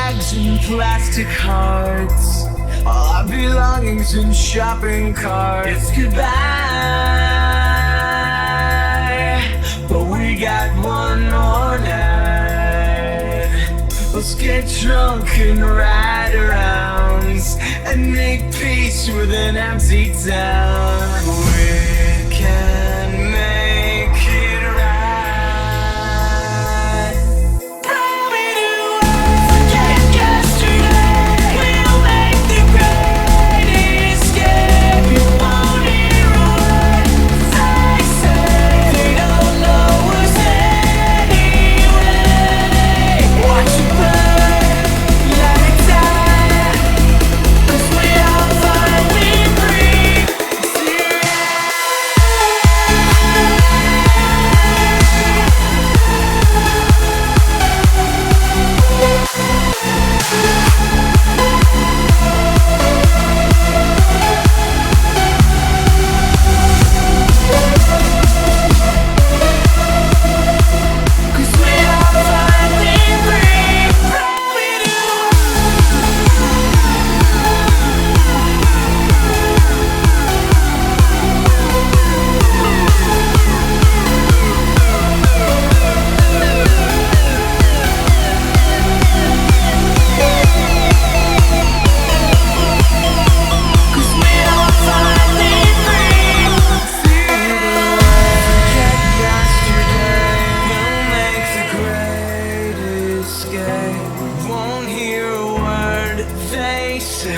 bags and plastic hearts, all our belongings in shopping carts. It's goodbye, but we got one more night. Let's get drunk and ride around and make peace with an empty town. We can make it right. Probably do forget yesterday. We'll make the great escape. You won't hear a word they say. They don't know us anyway. Watch it burn, let it die, 'cause we are finally free. Won't hear a word they say.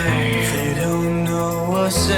They don't know us.